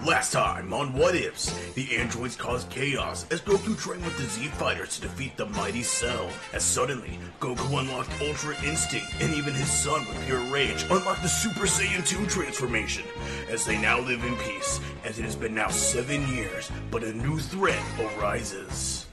Last time on What Ifs, the androids caused chaos as Goku trained with the Z Fighters to defeat the mighty Cell. As suddenly, Goku unlocked Ultra Instinct, and even his son with pure rage unlocked the Super Saiyan 2 transformation. As they now live in peace, as it has been now 7 years, but a new threat arises.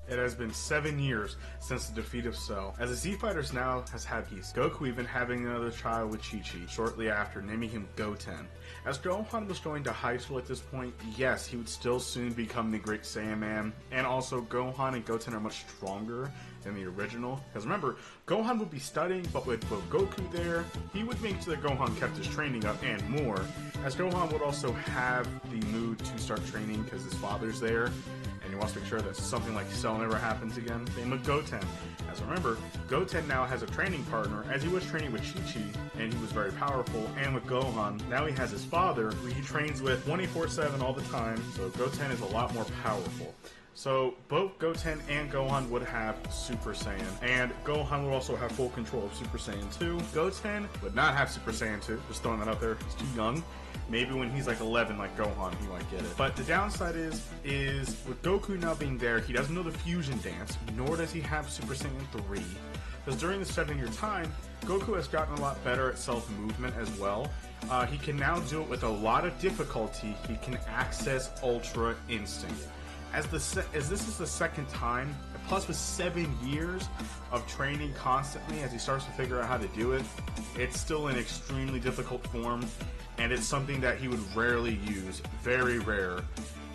It has been 7 years since the defeat of Cell. As the Z-Fighters now has had peace, Goku even having another child with Chi-Chi shortly after, naming him Goten. As Gohan was going to high school at this point, yes, he would still soon become the Great Saiyan Man, and also Gohan and Goten are much stronger than the original. Because remember, Gohan would be studying, but with Goku there, he would make sure that Gohan kept his training up and more, as Gohan would also have the mood to start training because his father's there, and he wants to make sure that something like Cell never happens again. Same with Goten. As remember, Goten now has a training partner, as he was training with Chi-Chi, and he was very powerful, and with Gohan, now he has his father, who he trains with 24/7 all the time, so Goten is a lot more powerful. So both Goten and Gohan would have Super Saiyan, and Gohan would also have full control of Super Saiyan 2. Goten would not have Super Saiyan 2, just throwing that out there, he's too young. Maybe when he's like 11, like Gohan, he might get it. But the downside is with Goku now being there, he doesn't know the fusion dance, nor does he have Super Saiyan 3. Because during the 7-year time, Goku has gotten a lot better at self-movement as well. He can now do it with a lot of difficulty. He can access Ultra Instinct. As this is the second time, plus with 7 years of training constantly, as he starts to figure out how to do it, it's still an extremely difficult form, and it's something that he would rarely use, very rare,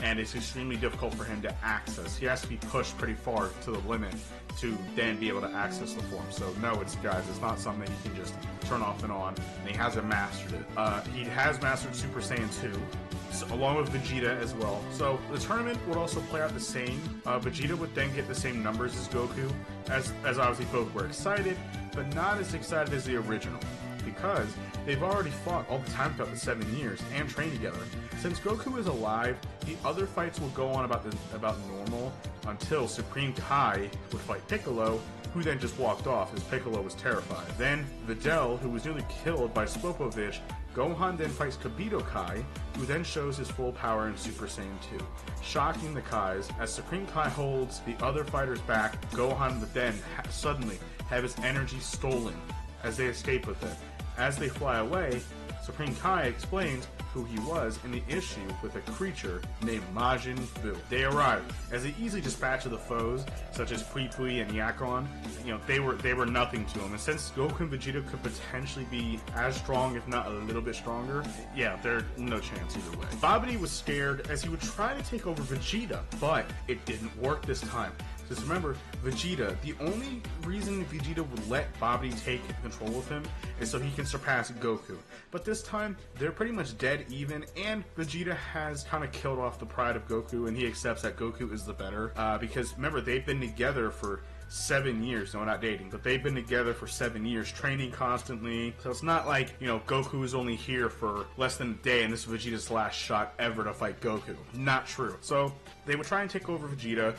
and it's extremely difficult for him to access. He has to be pushed pretty far to the limit to then be able to access the form. So no, it's not something you can just turn off and on, and he hasn't mastered it. He has mastered Super Saiyan 2, along with Vegeta as well. So the tournament would also play out the same. Vegeta would then get the same numbers as Goku, as obviously both were excited, but not as excited as the original, because they've already fought all the time throughout the 7 years and trained together. Since Goku is alive, the other fights will go on about normal until Supreme Kai would fight Piccolo, who then just walked off as Piccolo was terrified. Then Videl, who was nearly killed by Spopovich, Gohan then fights Kibito Kai, who then shows his full power in Super Saiyan 2, shocking the Kais. As Supreme Kai holds the other fighters back, Gohan would then suddenly have his energy stolen as they escape with it. As they fly away, Supreme Kai explains who he was in the issue with a creature named Majin Buu. They arrive as they easily dispatch of the foes, such as Pui Pui and Yakon. You know, they were nothing to him. And since Goku and Vegeta could potentially be as strong, if not a little bit stronger, yeah, there's no chance either way. Babidi was scared as he would try to take over Vegeta, but it didn't work this time. Just remember, Vegeta, the only reason Vegeta would let Babidi take control of him is so he can surpass Goku. But this time, they're pretty much dead even, and Vegeta has kind of killed off the pride of Goku, and he accepts that Goku is the better. Because remember, they've been together for 7 years. No, not dating, but they've been together for 7 years, training constantly. So it's not like, you know, Goku is only here for less than a day and this is Vegeta's last shot ever to fight Goku. Not true. So they would try and take over Vegeta.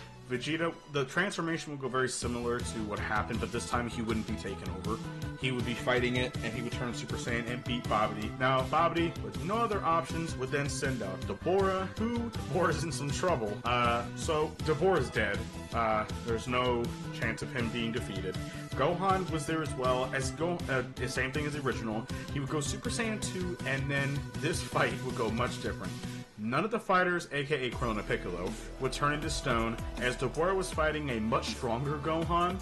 The transformation would go very similar to what happened, but this time he wouldn't be taken over. He would be fighting it, and he would turn Super Saiyan and beat Babidi. Now, Babidi, with no other options, would then send out Deborah, Deborah's in some trouble. So Deborah's dead. There's no chance of him being defeated. Gohan was there as well, as the same thing as the original. He would go Super Saiyan 2, and then this fight would go much different. None of the fighters, aka Krillin and Piccolo, would turn into stone, as Deborah was fighting a much stronger Gohan,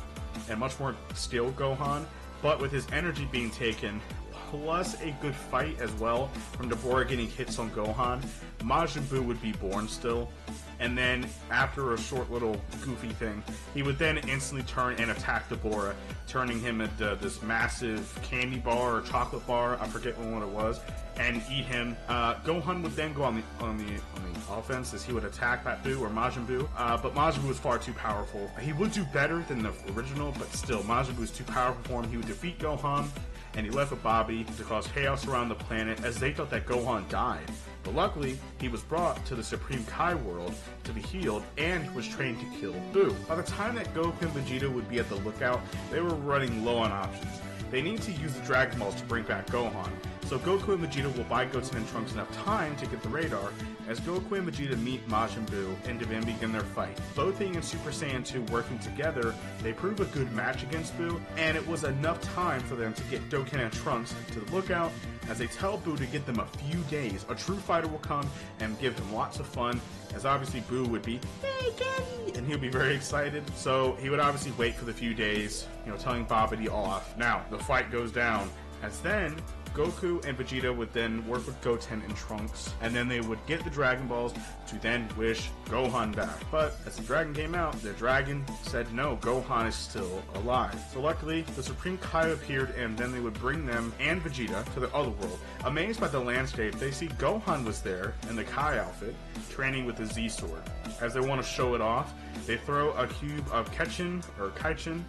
and much more skilled Gohan, but with his energy being taken, plus a good fight as well from Deborah getting hits on Gohan, Majin Buu would be born still. And then, after a short little goofy thing, he would then instantly turn and attack Deborah, turning him into this massive candy bar or chocolate bar, I forget what it was, and eat him. Gohan would then go on the offense as he would attack that Buu or Majin Buu, but Majin Buu was far too powerful. He would do better than the original, but still, Majin Buu was too powerful for him. He would defeat Gohan, and he left with Babidi to cause chaos around the planet as they thought that Gohan died. But luckily, he was brought to the Supreme Kai world to be healed and was trained to kill Buu. By the time that Goku and Vegeta would be at the lookout, they were running low on options. they need to use the Dragon Balls to bring back Gohan. So Goku and Vegeta will buy Goten and Trunks enough time to get the radar as Goku and Vegeta meet Majin Buu and then begin their fight. Both being in Super Saiyan 2 working together, they prove a good match against Buu, and it was enough time for them to get Goten and Trunks to the lookout as they tell Buu to get them a few days. A true fighter will come and give him lots of fun, as obviously Buu would be, "Hey, Daddy!" and he'll be very excited. So he would obviously wait for the few days, telling Babidi off. Now, the fight goes down, as then Goku and Vegeta would then work with Goten and Trunks, and then they would get the Dragon Balls to then wish Gohan back. But as the dragon came out, the dragon said no, Gohan is still alive. So luckily, the Supreme Kai appeared, and then they would bring them and Vegeta to the other world. Amazed by the landscape, they see Gohan was there in the Kai outfit, training with the Z sword. As they want to show it off, they throw a cube of Kaichin,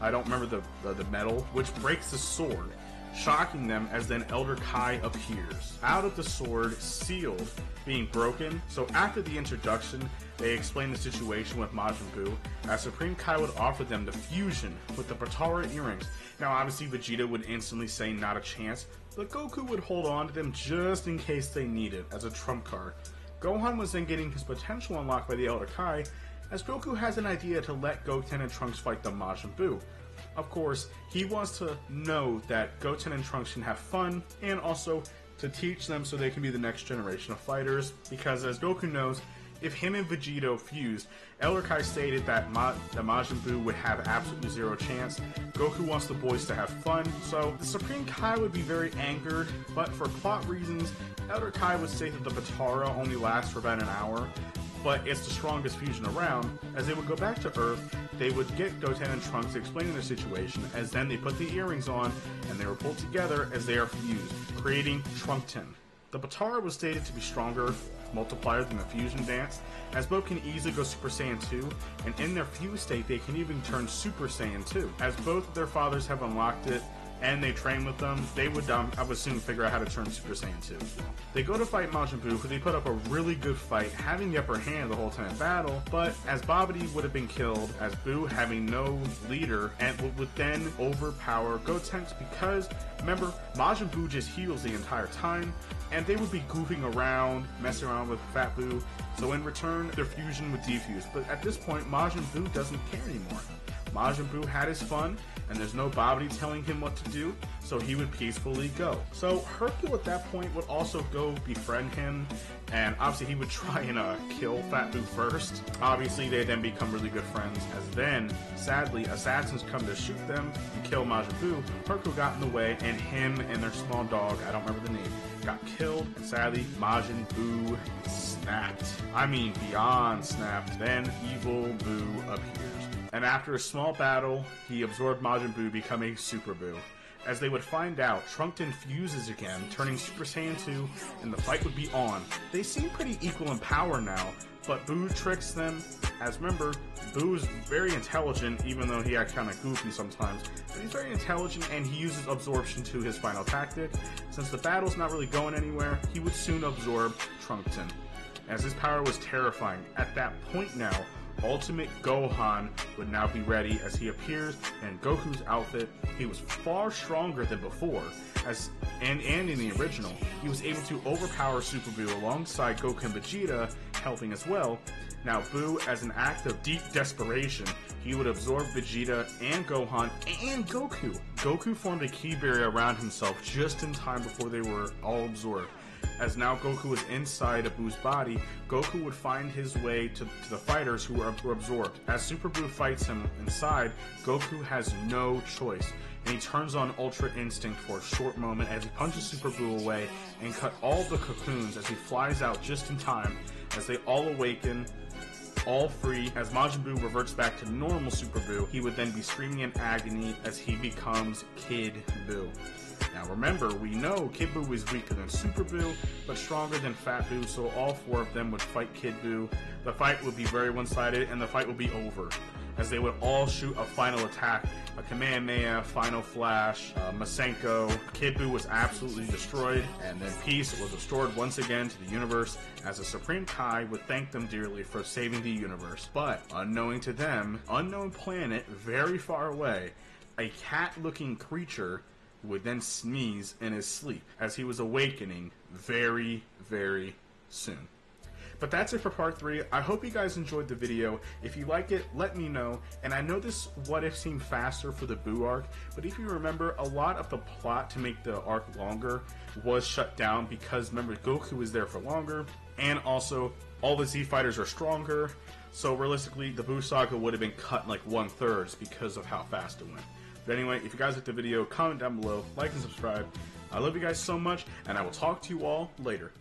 I don't remember the metal, which breaks the sword, shocking them as then Elder Kai appears out of the sword, sealed, being broken. So after the introduction, they explain the situation with Majin Buu, as Supreme Kai would offer them the fusion with the Potara earrings. Now obviously Vegeta would instantly say not a chance, but Goku would hold on to them just in case they need it as a trump card. Gohan was then getting his potential unlocked by the Elder Kai, as Goku has an idea to let Goten and Trunks fight the Majin Buu. Of course, he wants to know that Goten and Trunks can have fun, and also to teach them so they can be the next generation of fighters, because as Goku knows, if him and Vegeta fused, Elder Kai stated that Majin Buu would have absolutely zero chance. Goku wants the boys to have fun, so the Supreme Kai would be very angered, but for plot reasons, Elder Kai would say that the Potara only lasts for about an hour, but it's the strongest fusion around. As they would go back to Earth, they would get Goten and Trunks explaining their situation, as then they put the earrings on, and they were pulled together as they are fused, creating Trunkton. The Potara was stated to be stronger multiplier than the fusion dance, as both can easily go Super Saiyan 2, and in their fused state they can even turn Super Saiyan 2. As both of their fathers have unlocked it, and they train with them, they would, I would assume, figure out how to turn Super Saiyan 2. They go to fight Majin Buu, who they put up a really good fight, having the upper hand the whole time in battle, but as Babidi would have been killed, as Buu having no leader, and would then overpower Goten, because, remember, Majin Buu just heals the entire time, and they would be goofing around, messing around with Fat Buu, so in return, their fusion would defuse. But at this point, Majin Buu doesn't care anymore. Majin Buu had his fun, and there's no Babidi telling him what to do, so he would peacefully go. So Hercule at that point would also go befriend him, and obviously he would try and kill Fat Buu first. Obviously they then become really good friends, as then, sadly, assassins come to shoot them and kill Majin Buu. Hercule got in the way, and him and their small dog, I don't remember the name, got killed, and sadly, Majin Buu snapped. I mean, beyond snapped. Then evil Buu appears. And after a small battle, he absorbed Majin Buu, becoming Super Buu. As they would find out, Trunkton fuses again, turning Super Saiyan 2, and the fight would be on. They seem pretty equal in power now, but Buu tricks them. As remember, Buu is very intelligent, even though he acts kind of goofy sometimes. But he's very intelligent, and he uses absorption to his final tactic. Since the battle's not really going anywhere, he would soon absorb Trunkton, as his power was terrifying. At that point now, Ultimate Gohan would now be ready, as he appears in Goku's outfit. He was far stronger than before, and in the original, he was able to overpower Super Buu alongside Goku and Vegeta helping as well. Now Buu, as an act of deep desperation, he would absorb Vegeta and Gohan and Goku. Goku formed a ki barrier around himself just in time before they were all absorbed. As now Goku was inside of Buu's body, Goku would find his way to the fighters who were absorbed. As Super Buu fights him inside, Goku has no choice, and he turns on Ultra Instinct for a short moment as he punches Super Buu away and cut all the cocoons as he flies out just in time, as they all awaken, all free. As Majin Buu reverts back to normal Super Buu, he would then be screaming in agony as he becomes Kid Buu. Now remember, we know Kid Buu is weaker than Super Buu, but stronger than Fat Buu, so all four of them would fight Kid Buu. The fight would be very one-sided, and the fight would be over, as they would all shoot a final attack, a Kamehameha, Final Flash, Masenko. Kid Buu was absolutely destroyed, and then peace was restored once again to the universe, as the Supreme Kai would thank them dearly for saving the universe. But, unknowing to them, unknown planet very far away, a cat-looking creature would then sneeze in his sleep as he was awakening very, very soon. But that's it for part 3. I hope you guys enjoyed the video. If you like it, let me know. And I know this what if seemed faster for the Boo arc, but if you remember, a lot of the plot to make the arc longer was shut down because remember, Goku was there for longer, and also all the Z fighters are stronger. So realistically, the Boo saga would have been cut in like 1/3 because of how fast it went. But anyway, if you guys liked the video, comment down below, like and subscribe. I love you guys so much, and I will talk to you all later.